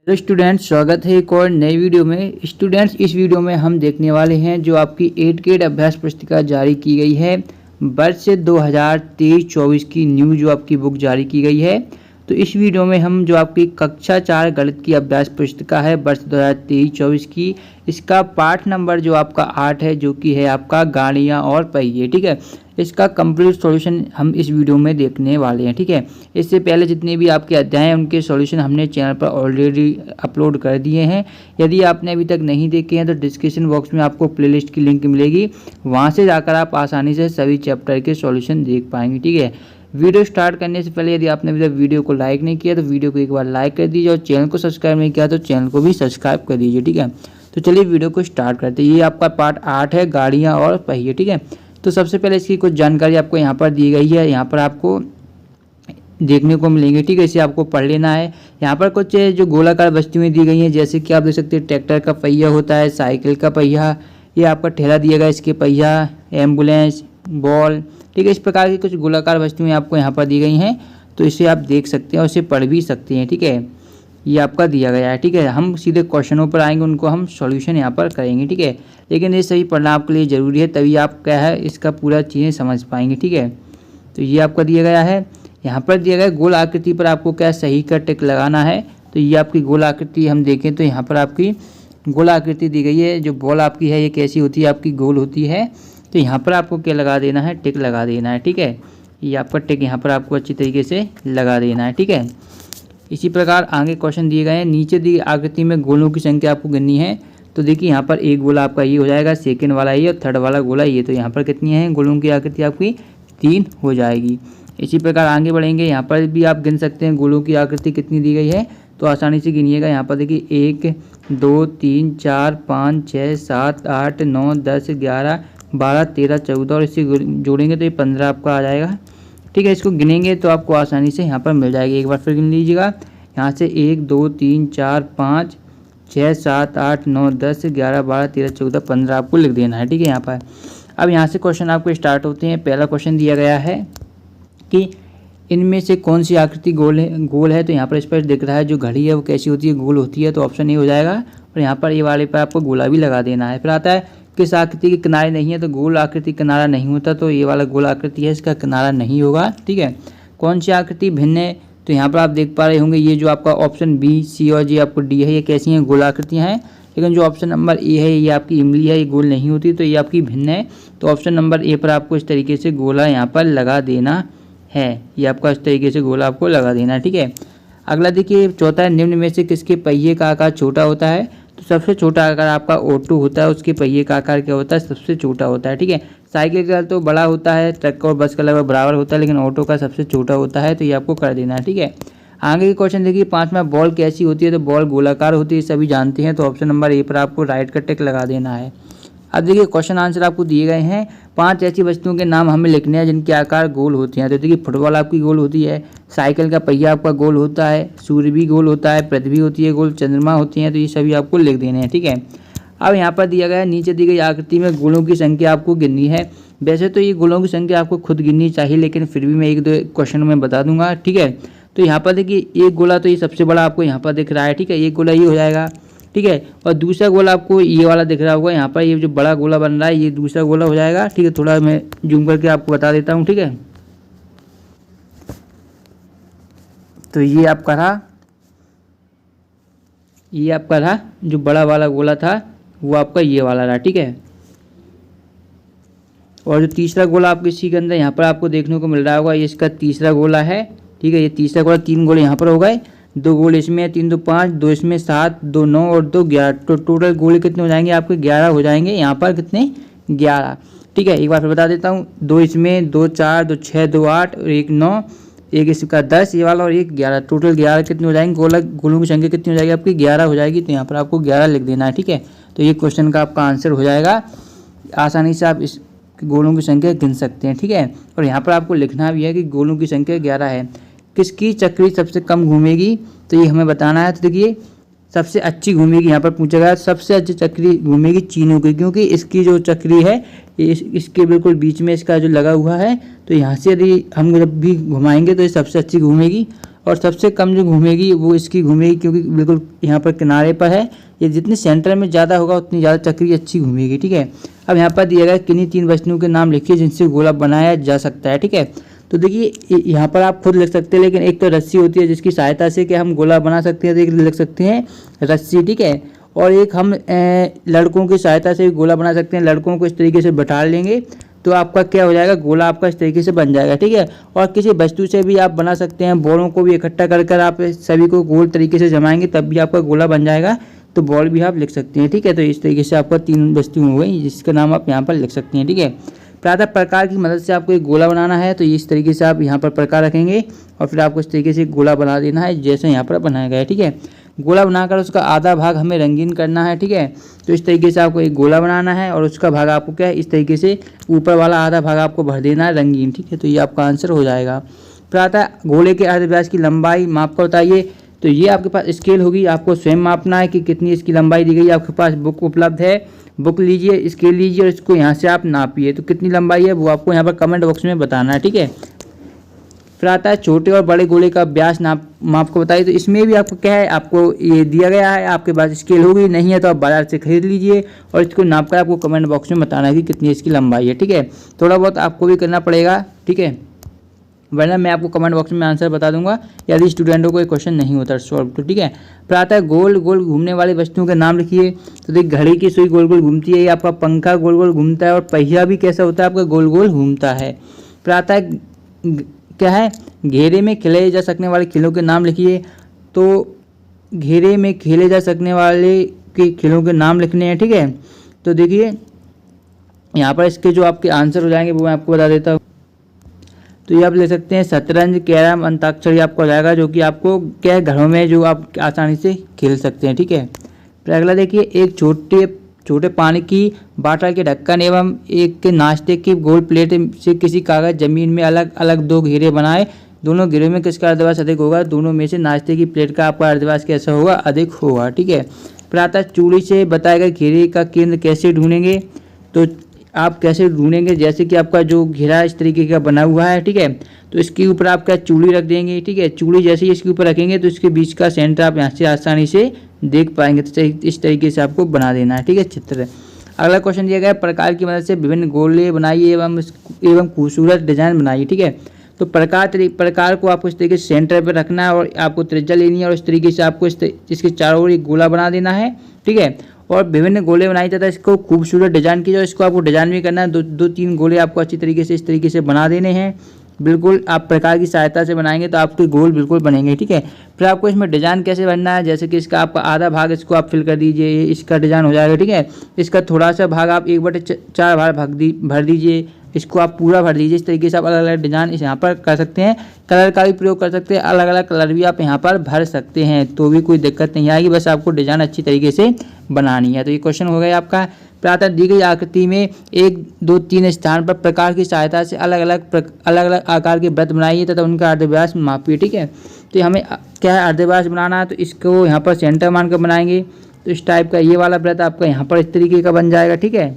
Hello students, स्वागत है एक और नई वीडियो में। स्टूडेंट्स, इस वीडियो में हम देखने वाले हैं जो आपकी 8th ग्रेड अभ्यास पुस्तिका जारी की गई है वर्ष 2023-24 की न्यू जो आपकी बुक जारी की गई है। तो इस वीडियो में हम जो आपकी कक्षा 4 गणित की अभ्यास पुस्तिका है वर्ष 2023-24 की, इसका पाठ नंबर जो आपका 8 है, जो कि है आपका गाड़ियाँ और पहिए। ठीक है, इसका कंप्लीट सॉल्यूशन हम इस वीडियो में देखने वाले हैं। ठीक है, इससे पहले जितने भी आपके अध्याय हैं उनके सॉल्यूशन हमने चैनल पर ऑलरेडी अपलोड कर दिए हैं। यदि आपने अभी तक नहीं देखे हैं तो डिस्क्रिप्शन बॉक्स में आपको प्लेलिस्ट की लिंक मिलेगी, वहां से जाकर आप आसानी से सभी चैप्टर के सॉल्यूशन देख पाएंगे। ठीक है, वीडियो स्टार्ट करने से पहले यदि आपने अभी तक वीडियो को लाइक नहीं किया तो वीडियो को एक बार लाइक कर दीजिए और चैनल को सब्सक्राइब नहीं किया तो चैनल को भी सब्सक्राइब कर दीजिए। ठीक है, तो चलिए वीडियो को स्टार्ट करते हैं। ये आपका पार्ट 8 है, गाड़ियाँ और पहिए। ठीक है, तो सबसे पहले इसकी कुछ जानकारी आपको यहाँ पर दी गई है, यहाँ पर आपको देखने को मिलेंगे। ठीक है, इसे आपको पढ़ लेना है। यहाँ पर कुछ जो गोलाकार वस्तुएं दी गई हैं, जैसे कि आप देख सकते हैं ट्रैक्टर का पहिया होता है, साइकिल का पहिया, ये आपका ठेला दिया गया इसके पहिया, एम्बुलेंस, बॉल। ठीक है, इस प्रकार की कुछ गोलाकार वस्तुएं आपको यहाँ पर दी गई हैं, तो इसे आप देख सकते हैं और इसे पढ़ भी सकते हैं। ठीक है, ये आपका दिया गया है। ठीक है, हम सीधे क्वेश्चनों पर आएंगे, उनको हम सॉल्यूशन यहाँ पर करेंगे। ठीक है, लेकिन ये सही पढ़ना आपके लिए ज़रूरी है, तभी आप क्या है इसका पूरा चीज़ें समझ पाएंगे। ठीक है, तो ये आपका दिया गया है। यहाँ पर दिया गया गोल आकृति पर आपको क्या सही का टिक लगाना है। तो ये आपकी गोल आकृति हम देखें तो यहाँ पर आपकी गोल आकृति दी गई है। जो बॉल आपकी है ये कैसी होती है, आपकी गोल होती है। तो यहाँ पर आपको क्या लगा देना है, टिक लगा देना है। ठीक है, ये आपका टिक यहाँ पर आपको अच्छी तरीके से लगा देना है। ठीक है, इसी प्रकार आगे क्वेश्चन दिए गए हैं। नीचे दी आकृति में गोलों की संख्या आपको गिननी है। तो देखिए यहाँ पर एक गोला आपका ये हो जाएगा, सेकंड वाला ये और थर्ड वाला गोला ये। तो यहाँ पर कितनी है गोलों की आकृति आपकी 3 हो जाएगी। इसी प्रकार आगे बढ़ेंगे, यहाँ पर भी आप गिन सकते हैं गोलों की आकृति कितनी दी गई है, तो आसानी से गिनिएगा। यहाँ पर देखिए 1 2 3 4 5 6 7 8 9 10 11 12 13 14 और इसे जोड़ेंगे तो ये 15 आपका आ जाएगा। ठीक है, इसको गिनेंगे तो आपको आसानी से यहाँ पर मिल जाएगी। एक बार फिर गिन लीजिएगा, यहाँ से 1 2 3 4 5 6 7 8 9 10 11 12 13 14 15 आपको लिख देना है। ठीक है, यहाँ पर अब यहाँ से क्वेश्चन आपको स्टार्ट होते हैं। पहला क्वेश्चन दिया गया है कि इनमें से कौन सी आकृति गोल है। तो यहाँ पर इस पर दिख रहा है जो घड़ी है वो कैसी होती है, गोल होती है। तो ऑप्शन ए हो जाएगा। और यहाँ पर ये वाले पर आपको गोला भी लगा देना है। फिर आता है किस आकृति के किनारे नहीं है, तो गोल आकृति किनारा नहीं होता, तो ये वाला गोल आकृति है इसका किनारा नहीं होगा। ठीक है, कौन सी आकृति भिन्न है, तो यहाँ पर आप देख पा रहे होंगे ये जो आपका ऑप्शन बी, सी और जी आपको डी है, ये कैसी हैं गोल आकृतियाँ हैं। लेकिन जो ऑप्शन नंबर ए है ये आपकी इमली है, ये गोल नहीं होती, तो ये आपकी भिन्न है। तो ऑप्शन नंबर ए पर आपको इस तरीके से गोला यहाँ पर लगा देना है। ये आपका इस तरीके से गोला आपको लगा देना है। ठीक है, अगला देखिए चौथा है, निम्न में से किसके पहिए का आकार छोटा होता है। तो सबसे छोटा आकार आपका ऑटो होता है, उसके पहिए का आकार क्या होता है, सबसे छोटा होता है। ठीक है, साइकिल का तो बड़ा होता है, ट्रक और बस का लगभग बराबर होता है, लेकिन ऑटो का सबसे छोटा होता है। तो ये आपको कर देना है। ठीक है, आगे के क्वेश्चन देखिए 5वां, बॉल कैसी होती है, तो बॉल गोलाकार होती है, सभी जानते हैं। तो ऑप्शन नंबर ए पर आपको राइट का टिक लगा देना है। अब देखिए क्वेश्चन आंसर आपको दिए गए हैं। 5 ऐसी वस्तुओं के नाम हमें लिखने हैं जिनके आकार गोल होते हैं। तो देखिए फुटबॉल आपकी गोल होती है, साइकिल का पहिया आपका गोल होता है, सूर्य भी गोल होता है, पृथ्वी होती है गोल, चंद्रमा होती है। तो ये सभी आपको लिख देने हैं। ठीक है, अब यहाँ पर दिया गया है नीचे दी गई आकृति में गोलों की संख्या आपको गिननी है। वैसे तो ये गोलों की संख्या आपको खुद गिननी चाहिए, लेकिन फिर भी मैं 1-2 क्वेश्चन में बता दूंगा। ठीक है, तो यहाँ पर देखिए एक गोला तो ये सबसे बड़ा आपको यहाँ पर दिख रहा है। ठीक है, एक गोला ये हो जाएगा। ठीक है, और दूसरा गोला आपको ये वाला दिख रहा होगा, यहाँ पर ये जो बड़ा गोला बन रहा है ये दूसरा गोला हो जाएगा। ठीक है, थोड़ा मैं जूम करके आपको बता देता हूँ। ठीक है, तो ये आपका रहा जो बड़ा वाला गोला था वो आपका ये वाला रहा। ठीक है, और जो तीसरा गोला आपको इसी के अंदर यहाँ पर आपको देखने को मिल रहा होगा, ये इसका तीसरा गोला है। ठीक है, ये तीसरा गोला, 3 गोले यहाँ पर हो गए, 2 गोले इसमें, 3 2 5, 2 इसमें 7, 2 9 और 2 11। तो टोटल गोले कितने हो जाएंगे आपके 11 हो जाएंगे। यहाँ पर कितने 11। ठीक है, एक बार फिर बता देता हूँ, 2 इसमें, 2 4, 2 6, 2 8 और 1 9, एक इसका 10 ये वाला और एक 11। टोटल 11 कितने हो जाएंगे, गोलों की संख्या कितनी हो जाएगी आपकी 11 हो जाएगी। तो यहाँ पर आपको 11 लिख देना है। ठीक है, तो ये क्वेश्चन का आपका आंसर हो जाएगा। आसानी से आप इस गोलों की संख्या गिन सकते हैं। ठीक है, और यहाँ पर आपको लिखना भी है कि गोलों की संख्या 11 है। किसकी चक्री सबसे कम घूमेगी, तो ये हमें बताना है। तो देखिए सबसे अच्छी घूमेगी, यहाँ पर पूछा गया सबसे अच्छी चक्री घूमेगी चीनों की, क्योंकि इसकी जो चक्री है इसके बिल्कुल बीच में इसका जो लगा हुआ है। तो यहाँ से यदि हम जब भी घुमाएंगे तो ये सबसे अच्छी घूमेगी। और सबसे कम जो घूमेगी वो इसकी घूमेगी, क्योंकि बिल्कुल यहाँ पर किनारे पर है। ये जितनी सेंटर में ज़्यादा होगा उतनी ज़्यादा चक्री अच्छी घूमेगी, ठीक है। अब यहाँ पर दिया गया किन्हीं 3 वस्तुओं के नाम लिखिए जिनसे गोला बनाया जा सकता है, ठीक है। तो देखिए यहाँ पर आप खुद लिख सकते हैं, लेकिन एक तो रस्सी होती है जिसकी सहायता से कि हम गोला बना सकते हैं, तो एक लिख सकते हैं रस्सी, ठीक है। और एक हम लड़कों की सहायता से भी गोला बना सकते हैं। लड़कों को इस तरीके से बैठा लेंगे तो आपका क्या हो जाएगा, गोला आपका इस तरीके से बन जाएगा, ठीक है। और किसी वस्तु से भी आप बना सकते हैं। बॉलों को भी इकट्ठा कर कर आप सभी को गोल तरीके से जमाएंगे तब भी आपका गोला बन जाएगा, तो बॉल भी आप लिख सकते हैं, ठीक है। तो इस तरीके से आपका 3 वस्तुएं हो गई जिसका नाम आप यहाँ पर लिख सकते हैं, ठीक है। प्रातः प्रकार की मदद से आपको एक गोला बनाना है, तो इस तरीके से आप यहाँ पर प्रकार रखेंगे और फिर आपको इस तरीके से गोला बना देना है जैसे यहाँ पर बनाया गया है, ठीक है। गोला बनाकर उसका आधा भाग हमें रंगीन करना है, ठीक है। तो इस तरीके से आपको एक गोला बनाना है और उसका भाग आपको क्या है, इस तरीके से ऊपर वाला आधा भाग आपको भर देना है रंगीन, ठीक है। तो ये आपका आंसर हो जाएगा। प्रातः गोले के अर्धव्यास की लंबाई माप कर बताइए। तो ये आपके पास स्केल होगी, आपको स्वयं मापना है कि कितनी इसकी लंबाई दी गई है। आपके पास बुक उपलब्ध है, बुक लीजिए, स्केल लीजिए और इसको यहाँ से आप नापिए। तो कितनी लंबाई है वो आपको यहाँ पर कमेंट बॉक्स में बताना है, ठीक है। फिर आता है छोटे और बड़े गोले का व्यास माप को बताइए। तो इसमें भी आपको क्या है, आपको ये दिया गया है, आपके पास स्केल होगी, नहीं है तो आप बाजार से खरीद लीजिए और इसको नाप कर आपको कमेंट बॉक्स में बताना है कि कितनी इसकी लंबाई है, ठीक है। थोड़ा बहुत आपको भी करना पड़ेगा, ठीक है, वरना मैं आपको कमेंट बॉक्स में आंसर बता दूंगा यदि स्टूडेंटों को ये क्वेश्चन नहीं होता सॉल्व, तो ठीक है। प्रातः गोल गोल घूमने वाली वस्तुओं के नाम लिखिए। तो देखिए घड़ी की सुई गोल गोल घूमती है, आपका पंखा गोल गोल घूमता है और पहिया भी कैसा होता है, आपका गोल गोल घूमता है। प्रातः क्या है, घेरे में खेले जा सकने वाले खेलों के नाम लिखिए। तो घेरे में खेले जा सकने वाले के खेलों के नाम लिखने हैं, ठीक है। तो देखिए यहाँ पर इसके जो आपके आंसर हो जाएंगे वो मैं आपको बता देता हूँ। तो ये आप ले सकते हैं शतरंज, कैरम, अंताक्षरी आपको हो जाएगा, जो कि आपको क्या है घरों में जो आप आसानी से खेल सकते हैं, ठीक है। फिर अगला देखिए, एक छोटे पानी की बाटल के ढक्कन एवं एक के नाश्ते की गोल प्लेट से किसी कागज जमीन में अलग अलग 2 घेरे बनाए। दोनों घेरों में किसका अर्धव्यास अधिक होगा, दोनों में से नाश्ते की प्लेट का आपका अर्धव्यास कैसा होगा, अधिक होगा, ठीक है। प्रातः चूड़ी से बताए गए घेरे का केंद्र कैसे ढूंढेंगे। तो आप कैसे ढूंढेंगे, जैसे कि आपका जो घेरा इस तरीके का बना हुआ है, ठीक है। तो इसके ऊपर आप क्या चूड़ी रख देंगे, ठीक है। चूड़ी जैसे ही इसके ऊपर रखेंगे तो इसके बीच का सेंटर आप यहाँ से आसानी से देख पाएंगे। तो इस तरीके से आपको बना देना है, ठीक है, चित्र। अगला क्वेश्चन दिया गया है, प्रकार की मदद से विभिन्न गोले बनाइए एवं खूबसूरत डिजाइन बनाइए, ठीक है। तो प्रकार को आपको इस तरीके से सेंटर पर रखना है और आपको त्रिज्या लेनी है और इस तरीके से आपको इसके चारों ओर एक गोला बना देना है, ठीक है। और विभिन्न गोले बनाई जाता है, इसको खूबसूरत डिजाइन की, जो इसको आपको डिजाइन भी करना है। 2-3 गोले आपको अच्छी तरीके से इस तरीके से बना देने हैं। बिल्कुल आप प्रकार की सहायता से बनाएंगे तो आपके गोल बिल्कुल बनेंगे, ठीक है। फिर आपको इसमें डिजाइन कैसे बनना है, जैसे कि इसका आपका आधा भाग इसको आप फिल कर दीजिए, इसका डिजाइन हो जाएगा, ठीक है। इसका थोड़ा सा भाग आप 1/4 भाग भर दीजिए, इसको आप पूरा भर दीजिए। इस तरीके से आप अलग अलग डिजाइन इस यहाँ पर कर सकते हैं। कलर का भी प्रयोग कर सकते हैं, अलग अलग कलर भी आप यहाँ पर भर सकते हैं, तो भी कोई दिक्कत नहीं आएगी, बस आपको डिजाइन अच्छी तरीके से बनानी है। तो ये क्वेश्चन हो गया आपका। प्रातः दी गई आकृति में 1, 2, 3 स्थान पर प्रकार की सहायता से अलग अलग आकार के वृत्त बनाइए तथा उनका अर्धव्यास मापिए, ठीक है। तो हमें क्या है, अर्धव्यास बनाना है, तो इसको यहाँ पर सेंटर मान कर बनाएंगे। तो इस टाइप का ये वाला वृत्त आपका यहाँ पर इस तरीके का बन जाएगा, ठीक है।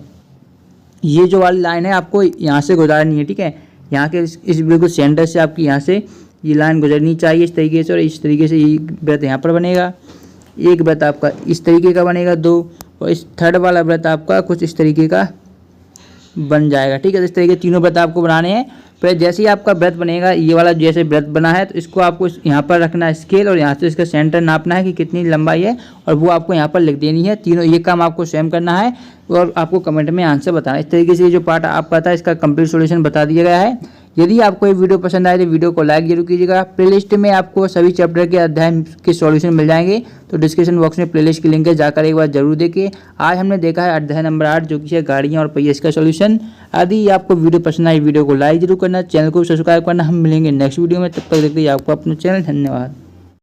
ये जो वाली लाइन है आपको यहाँ से गुजारनी है, ठीक है। यहाँ के इस बिल्कुल सेंटर से आपकी यहाँ से ये लाइन गुजरनी चाहिए इस तरीके से, और इस तरीके से ये वृत्त यहाँ पर बनेगा। एक वृत्त आपका इस तरीके का बनेगा 2, और इस थर्ड वाला वृत्त आपका कुछ इस तरीके का बन जाएगा, ठीक है। तो इस तरीके तीनों वृत्त आपको बनाने हैं। फिर जैसे ही आपका वृत्त बनेगा, ये वाला जैसे वृत्त बना है, तो इसको आपको यहाँ पर रखना है स्केल, और यहाँ से इसका सेंटर नापना है कि कितनी लंबाई है, और वो आपको यहाँ पर लिख देनी है। तीनों ये काम आपको स्वयं करना है और आपको कमेंट में आंसर बताना है। इस तरीके से जो पार्ट आपका था इसका कंप्लीट सॉल्यूशन बता दिया गया है। यदि आपको ये वीडियो पसंद आए तो वीडियो को लाइक जरूर कीजिएगा। प्लेलिस्ट में आपको सभी चैप्टर के अध्याय के सॉल्यूशन मिल जाएंगे, तो डिस्क्रिप्शन बॉक्स में प्लेलिस्ट की लिंक है, जाकर एक बार जरूर देखिए। आज हमने देखा है अध्याय नंबर 8 जो कि है गाड़ियाँ और पहिए का सॉल्यूशन। यदि आपको वीडियो पसंद आई वीडियो को लाइक जरूर करना, चैनल को सब्सक्राइब करना। हम मिलेंगे नेक्स्ट वीडियो में, तब तक देखते आपको अपना चैनल। धन्यवाद।